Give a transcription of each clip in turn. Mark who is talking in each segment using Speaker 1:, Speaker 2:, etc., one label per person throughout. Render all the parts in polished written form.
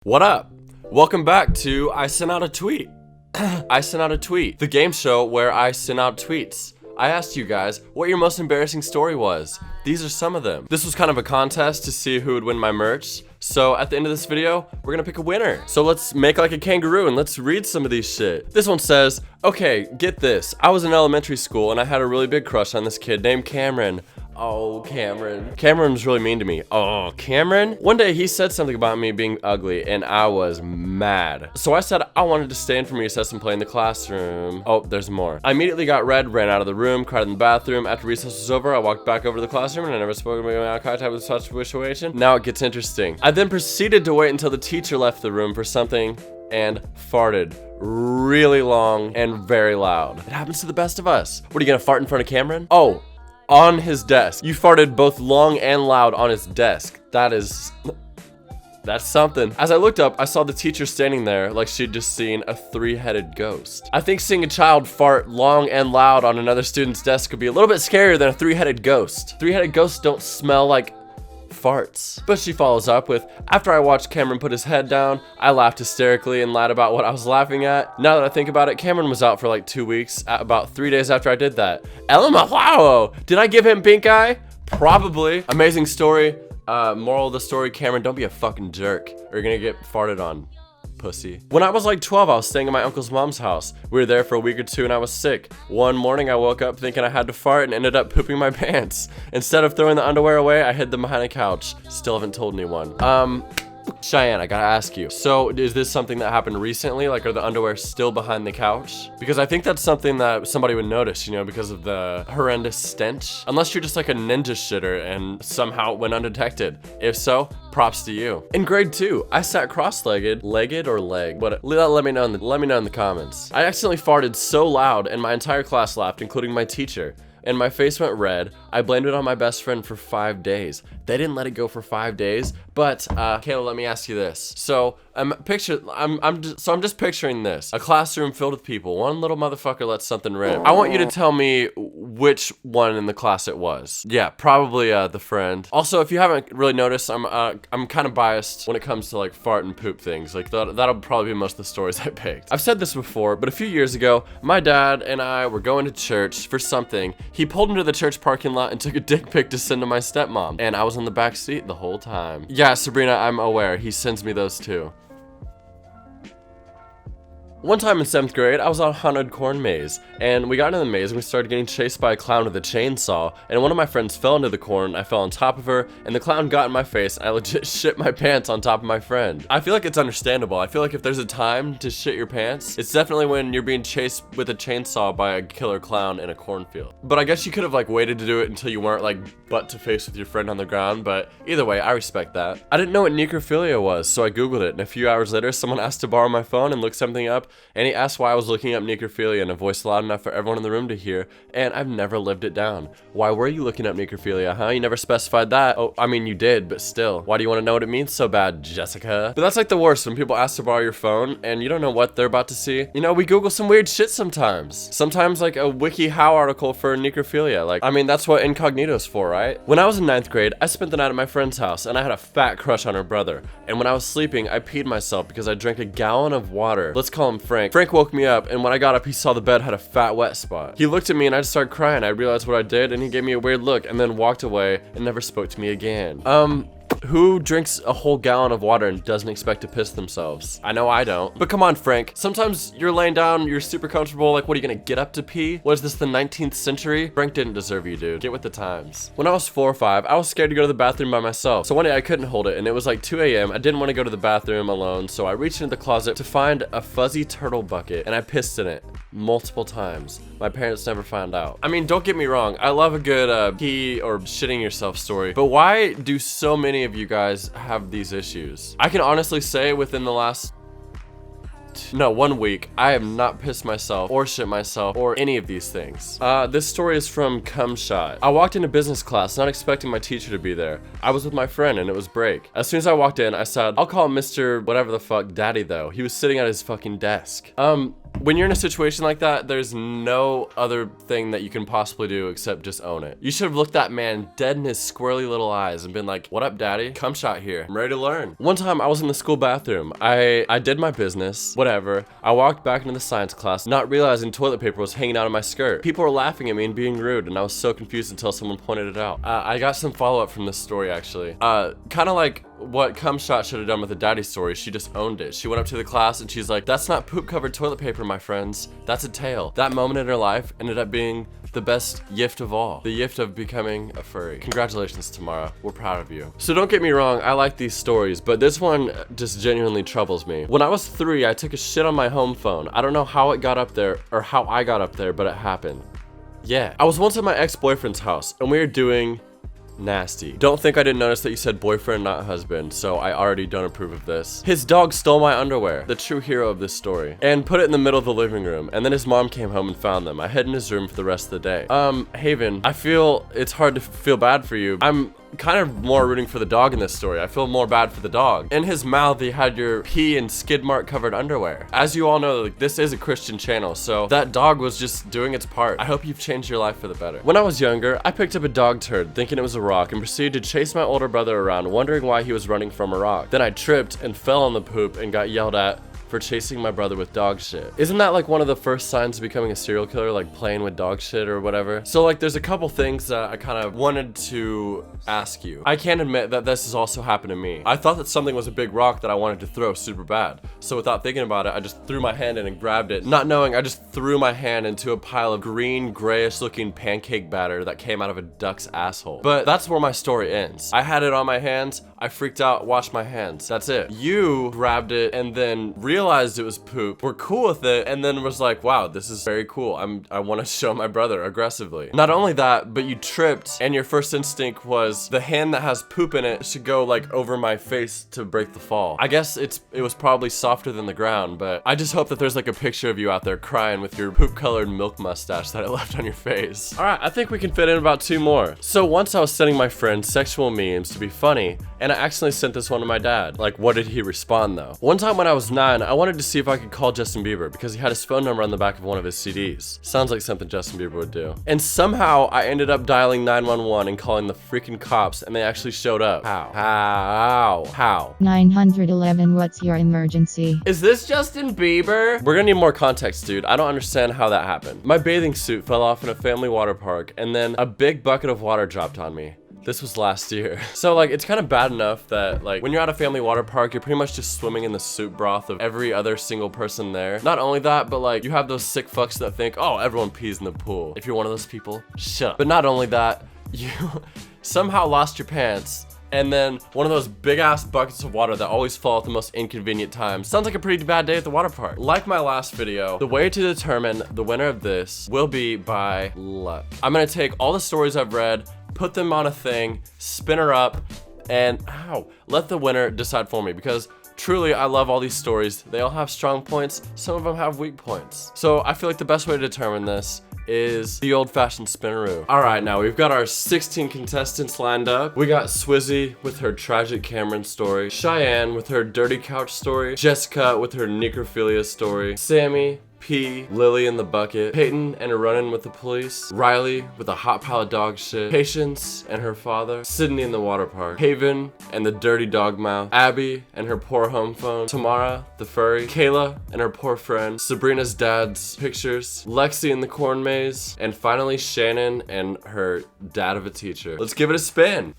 Speaker 1: What up? Welcome back to I Sent Out a Tweet. I Sent Out a Tweet, the game show where I sent out tweets. I asked you guys what your most embarrassing story was. These are some of them. This was kind of a contest to see who would win my merch. So at the end of this video, we're gonna pick a winner. So let's make like a kangaroo and let's read some of these shit. This one says, okay, get this. I was in elementary school and I had a really big crush on this kid named Cameron. Oh, Cameron. Cameron was really mean to me. Oh, Cameron? One day he said something about me being ugly and I was mad. So I said I wanted to stay in for recess and play in the classroom. Oh, there's more. I immediately got red, ran out of the room, cried in the bathroom. After recess was over, I walked back over to the classroom and I never spoke about eye contact with such a situation. Now it gets interesting. I then proceeded to wait until the teacher left the room for something and farted really long and very loud. It happens to the best of us. What, are you gonna fart in front of Cameron? Oh. On his desk. You farted both long and loud on his desk. That's something. As I looked up, I saw the teacher standing there like she'd just seen a three-headed ghost. I think seeing a child fart long and loud on another student's desk could be a little bit scarier than a three-headed ghost. Three-headed ghosts don't smell like farts. But she follows up with, after I watched Cameron put his head down, I laughed hysterically and lied about what I was laughing at. Now that I think about it, Cameron was out for like 2 weeks, about 3 days after I did that. LMAO! Did I give him pink eye? Probably. Amazing story. Moral of the story, Cameron, don't be a fucking jerk or you're gonna get farted on. Pussy. When I was like 12, I was staying at my uncle's mom's house. We were there for a week or two and I was sick. One morning I woke up thinking I had to fart and ended up pooping my pants. Instead of throwing the underwear away, I hid them behind a couch. Still haven't told anyone. Cheyenne, I gotta ask you. So is this something that happened recently? Like, are the underwear still behind the couch? Because I think that's something that somebody would notice, you know, because of the horrendous stench. Unless you're just like a ninja shitter and somehow it went undetected. If so, props to you. In grade 2, I sat cross-legged, legged or leg? But let me know in the comments. I accidentally farted so loud and my entire class laughed, including my teacher. And my face went red. I blamed it on my best friend for 5 days. They didn't let it go for 5 days, but Kayla, let me ask you this. So I'm just picturing this. A classroom filled with people. One little motherfucker lets something rip. I want you to tell me which one in the class it was. Yeah, probably the friend. Also, if you haven't really noticed, I'm kind of biased when it comes to like fart and poop things. Like that'll probably be most of the stories I picked. I've said this before, but a few years ago, my dad and I were going to church for something. He pulled into the church parking lot and took a dick pic to send to my stepmom, and I was in the back seat the whole time. Yeah, Sabrina, I'm aware. He sends me those too. One time in 7th grade, I was on a haunted corn maze, and we got into the maze and we started getting chased by a clown with a chainsaw, and one of my friends fell into the corn. I fell on top of her, and the clown got in my face, and I legit shit my pants on top of my friend. I feel like it's understandable. I feel like if there's a time to shit your pants, it's definitely when you're being chased with a chainsaw by a killer clown in a cornfield. But I guess you could have like waited to do it until you weren't like butt to face with your friend on the ground, but either way, I respect that. I didn't know what necrophilia was, so I googled it, and a few hours later, someone asked to borrow my phone and looked something up, and he asked why I was looking up necrophilia in a voice loud enough for everyone in the room to hear, and I've never lived it down. Why were you looking up necrophilia, huh? You never specified that. Oh, I mean, you did, but still. Why do you want to know what it means so bad, Jessica? But that's like the worst, when people ask to borrow your phone, and you don't know what they're about to see. You know, we Google some weird shit sometimes. Sometimes like a WikiHow article for necrophilia. Like, I mean, that's what incognito's for, right? When I was in 9th grade, I spent the night at my friend's house, and I had a fat crush on her brother. And when I was sleeping, I peed myself because I drank a gallon of water. Let's call him Frank. Frank woke me up, and when I got up, he saw the bed had a fat wet spot. He looked at me and I just started crying. I realized what I did, and he gave me a weird look and then walked away and never spoke to me again. Who drinks a whole gallon of water and doesn't expect to piss themselves? I know I don't. But come on, Frank. Sometimes you're laying down, you're super comfortable, like what, are you gonna get up to pee? What is this, the 19th century? Frank didn't deserve you, dude. Get with the times. When I was 4 or 5, I was scared to go to the bathroom by myself. So one day I couldn't hold it, and it was like 2 a.m. I didn't want to go to the bathroom alone, so I reached into the closet to find a fuzzy turtle bucket, and I pissed in it multiple times. My parents never found out. I mean, don't get me wrong. I love a good pee or shitting yourself story, but why do so many of you guys have these issues? I can honestly say within the last 1 week, I have not pissed myself or shit myself or any of these things. This story is from Cumshot. I walked into business class not expecting my teacher to be there. I was with my friend and it was break. As soon as I walked in, I said, I'll call Mr. whatever the fuck daddy though. He was sitting at his fucking desk. When you're in a situation like that, there's no other thing that you can possibly do except just own it. You should have looked that man dead in his squirrely little eyes and been like, what up, daddy? Cum shot here. I'm ready to learn. One time I was in the school bathroom. I did my business, whatever. I walked back into the science class, not realizing toilet paper was hanging out of my skirt. People were laughing at me and being rude, and I was so confused until someone pointed it out. I got some follow-up from this story, actually. Kind of like what Cum Shot should have done with the daddy story. She just owned it. She went up to the class and she's like, that's not poop-covered toilet paper, my friends. That's a tail. That moment in her life ended up being the best gift of all. The gift of becoming a furry. Congratulations, Tamara. We're proud of you. So don't get me wrong, I like these stories, but this one just genuinely troubles me. When I was 3, I took a shit on my home phone. I don't know how it got up there or how I got up there, but it happened. Yeah. I was once at my ex-boyfriend's house and we were doing nasty. Don't think I didn't notice that you said boyfriend, not husband, so I already don't approve of this. His dog stole my underwear, the true hero of this story, and put it in the middle of the living room, and then his mom came home and found them. I hid in his room for the rest of the day. Haven, I feel it's hard to feel bad for you. I'm kind of more rooting for the dog in this story. I feel more bad for the dog. In his mouth, he had your pee and skid mark covered underwear. As you all know, like, this is a Christian channel, so that dog was just doing its part. I hope you've changed your life for the better. When I was younger, I picked up a dog turd thinking it was a rock and proceeded to chase my older brother around, wondering why he was running from a rock. Then I tripped and fell on the poop and got yelled at for chasing my brother with dog shit. Isn't that like one of the first signs of becoming a serial killer, like playing with dog shit or whatever? So like there's a couple things that I kind of wanted to ask you. I can't admit that this has also happened to me. I thought that something was a big rock that I wanted to throw super bad. So without thinking about it, I just threw my hand in and grabbed it. Not knowing, I just threw my hand into a pile of green, grayish looking pancake batter that came out of a duck's asshole. But that's where my story ends. I had it on my hands, I freaked out, washed my hands. That's it. You grabbed it and then realized it was poop, were cool with it, and then was like, wow, this is very cool. I want to show my brother aggressively. Not only that, but you tripped and your first instinct was the hand that has poop in it should go like over my face to break the fall. I guess it was probably softer than the ground, but I just hope that there's like a picture of you out there crying with your poop colored milk mustache that it left on your face. All right, I think we can fit in about 2 more. So once I was sending my friend sexual memes to be funny, and I accidentally sent this one to my dad. Like, what did he respond though? One time when I was 9, I wanted to see if I could call Justin Bieber because he had his phone number on the back of one of his CDs. Sounds like something Justin Bieber would do. And somehow I ended up dialing 911 and calling the freaking cops, and they actually showed up. How?
Speaker 2: 911, what's your emergency?
Speaker 1: Is this Justin Bieber? We're gonna need more context, dude. I don't understand how that happened. My bathing suit fell off in a family water park, and then a big bucket of water dropped on me. This was last year. So like, it's kind of bad enough that like when you're at a family water park, you're pretty much just swimming in the soup broth of every other single person there. Not only that, but like you have those sick fucks that think, oh, everyone pees in the pool. If you're one of those people, shut up. But not only that, you somehow lost your pants, and then one of those big ass buckets of water that always fall at the most inconvenient times. Sounds like a pretty bad day at the water park. Like my last video, the way to determine the winner of this will be by luck. I'm gonna take all the stories I've read, put them on a thing, spin her up, and let the winner decide for me, because truly I love all these stories. They all have strong points, some of them have weak points. So I feel like the best way to determine this is the old-fashioned spinaroo. All right, now we've got our 16 contestants lined up. We got Swizzy with her tragic Cameron story, Cheyenne with her dirty couch story, Jessica with her necrophilia story, Sammy, P, Lily in the bucket, Peyton and her run-in with the police, Riley with a hot pile of dog shit, Patience and her father, Sydney in the water park, Haven and the dirty dog mouth, Abby and her poor home phone, Tamara the furry, Kayla and her poor friend, Sabrina's dad's pictures, Lexi in the corn maze, and finally Shannon and her dad of a teacher. Let's give it a spin.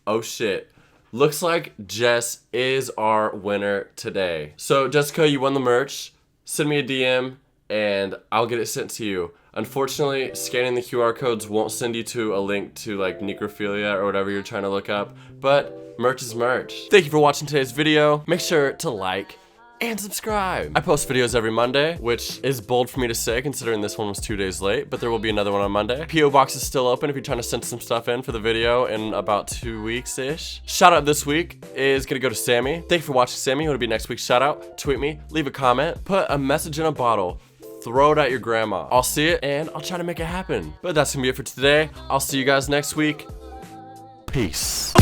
Speaker 1: Oh shit. Looks like Jess is our winner today. So Jessica, you won the merch. Send me a DM and I'll get it sent to you. Unfortunately, scanning the QR codes won't send you to a link to like necrophilia or whatever you're trying to look up, but merch is merch. Thank you for watching today's video. Make sure to like and subscribe. I post videos every Monday, which is bold for me to say considering this one was 2 days late, but there will be another one on Monday. PO box is still open if you're trying to send some stuff in for the video in about 2 weeks-ish. Shout out this week is gonna go to Sammy. Thank you for watching, Sammy. What'll be next week's shout out? Tweet me, leave a comment, put a message in a bottle, throw it at your grandma. I'll see it and I'll try to make it happen. But that's gonna be it for today. I'll see you guys next week. Peace.